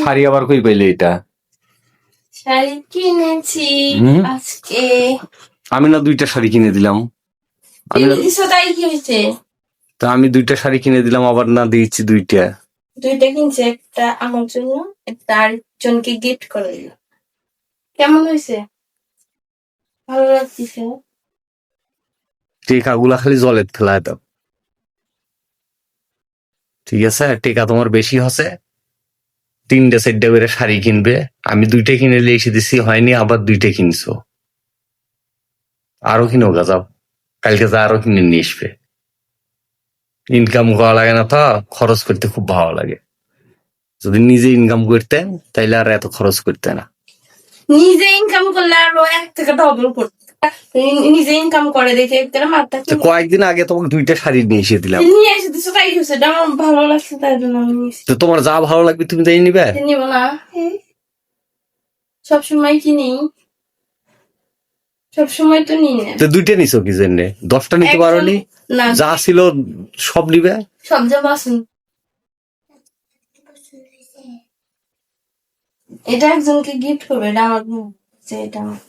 শাড়ি আবার কই পাইলে এটা? শাড়ি কিনেছি আজকে। আমি না 2টা শাড়ি কিনে দিলাম। কিনে দিছো তাই কি হয়েছে? তা আমি 2টা শাড়ি কিনে দিলাম, আবার না দিয়েছি 2টা। 2টা কিনছে, একটা আমার জন্য, একটা আরেকজনকে গিফট করে দিল। কেমন হয়েছে? ভালো লাগতেছে? টেকাগুলা খালি জলে ফেলায় দাও, ঠিক আছে? টেকা তোমার বেশি হচ্ছে, 3-4টা করে শাড়ি কিনবে। আমি 2টা কিনে নিয়ে এসে দিছি, হয়নি, আবার 2টা কিনছো। আরো কিনো গা, যাও কালকে যা আরো কিনে নিয়ে আসবে। ইনকাম করা লাগে না তো, খরচ করতে খুব ভালো লাগে। যদি নিজে ইনকাম করতেন তাইলে আর এত খরচ করতে না। নিজে ইনকাম করলে আরো 1 থেকে ডবল করতে। নিজে ইনকাম করে দেখে একটা মাথা কয়েকদিন আগে তোমাকে 2টা শাড়ি নিয়ে এসে দিলাম। নিয়ে এসে দিছো তাই হয়েছে, আমার ভালো লাগছে তাই জন্য আমি নিয়েছি। তো তোমার যা ভালো লাগবে তুমি তাই নিবে। নিব না, সবসময় কিনি, সবসময় তো নিই না। তো 2টা নিছো কি জন্য? 10টা নিতে পারোনি? না, যা ছিল সব নিবে। সব যা পছন্দ। এটা একজনকে গিফট করবে, এটা আমার এটা আমার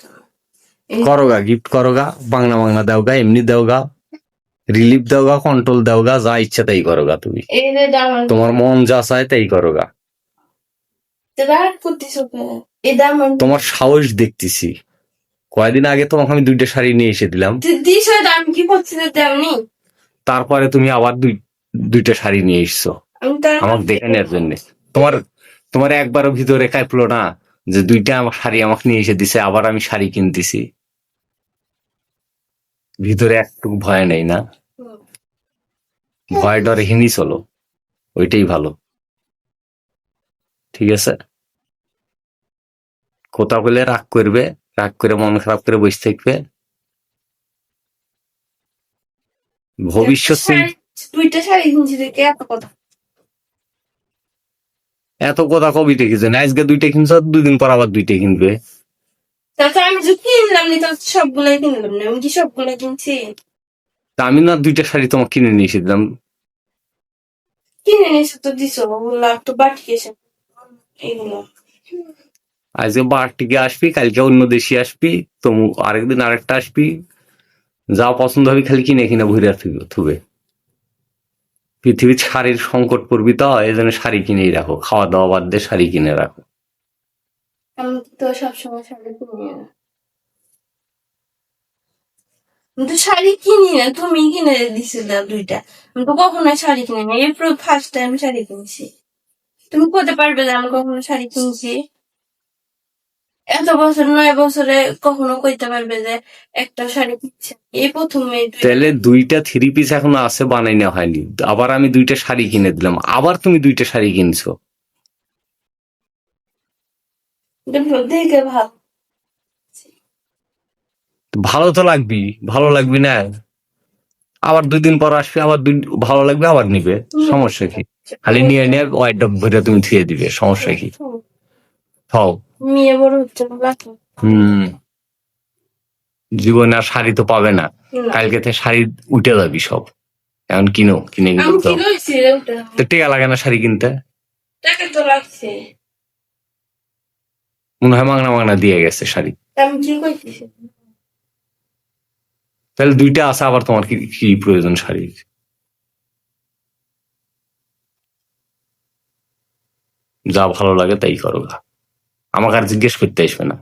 করোগা, গিফট করোগা, বাংলা বাংলা দেওগা, এমনি দেওগা, রিলিফ দেওগা, কন্ট্রোল দেওগা, যা ইচ্ছা তাই করোগা তুমি। তোমার মন যা চায় তাই করোগা। তোমার সাহস দেখতেছি। কয়েকদিন আগে তোমাকে আমি 2টা শাড়ি নিয়ে এসে দিলাম, আমি কি করছি তেমনি। তারপরে তুমি আবার 2টা শাড়ি নিয়ে এসছো আমাকে দেখে নেওয়ার জন্য। তোমার একবারও ভিতরে কাঁপলো না যে 2টা আমার শাড়ি আমাকে নিয়ে এসে দিছে, আবার আমি শাড়ি কিনতেছি? ভিতরে একটু ভয় নেই না? ভয় ডরে হিনি চলো, ওইটাই ভালো, ঠিক আছে? কোথাও বলে রাগ করবে, রাগ করে মন খারাপ করে বসে থাকবে, ভবিষ্যৎ 2টা শাড়ি কিনছি দেখে এত কথা কবি দেখেছে না? আজকে 2টা কিনছো, 2 দিন পর আবার 2টা কিনবে। তাছাড়া আমি যে কিনলাম নি, তো সবগুলাই কিনলাম না, আমি কি সবগুলা কিনছি? তা আমি না 2টা শাড়ি তোমাকে কিনে নিয়ে এসে দিলাম। কিনে নিয়েছো তো দিছো, ওগুলো একটু বাটি এসে এগুলো। আজকে বারটিকে আসবি, কালকে অন্য দেশে আসবি, তো আরেকদিন আরেকটা আসবি, যা পছন্দ হবে খালি কিনে কিনে ভুইরা থুবে। পৃথিবীর শাড়ির সংকট পড়বি তো, এই জন্য শাড়ি কিনেই রাখো, খাওয়া দাওয়া বাদ দিয়ে শাড়ি কিনে রাখো। আমি তো সবসময় শাড়ি কিনি না, আমি তো শাড়ি কিনি না, তুমি কিনে দিছিলে 2টা। আমি তো কখনো শাড়ি কিনি না, এই ফার্স্ট টাইম শাড়ি কিনছি। তুমি বলতে পারবে যে আমি কখনো শাড়ি কিনছি? এত বছর 9 বছরে কখনো কইতে পারবে যে একটা শাড়ি কিনছে? এই প্রথমে। তাহলে 2টা 3 পিস এখনো আছে, বানাই না হয়নি, আবার আমি 2টা শাড়ি কিনে দিলাম, আবার তুমি 2টা শাড়ি কিনছো। দেখে ভালো, ভালো তো লাগবি, ভালো লাগবি না? আবার 2 দিন পর আসবে, আবার ভালো লাগবে, আবার নিবে, সমস্যা কি? খালি নিয়ে নিয়ে ওয়াইড ভরে তুমি ধুয়ে দিবে, সমস্যা কি? হও মেয়ে বড় হচ্ছে জীবনে আর শাড়ি তো পাবে না, কালকে থেকে শাড়ি উঠে যাবি সব। এখন কিনো, কিনে তো টেকা লাগে না শাড়ি কিনতে? টাকা তো লাগছে, মনে হয় মাংনা মাংনা দিয়ে গেছে শাড়ি। আমি কি কইতেছি? তাহলে 2টা আছে, আবার তোমার কি কি প্রয়োজন শাড়ির? যা ভালো লাগে তাই করো, আমাকে আর জিজ্ঞেস করতে আসবে না।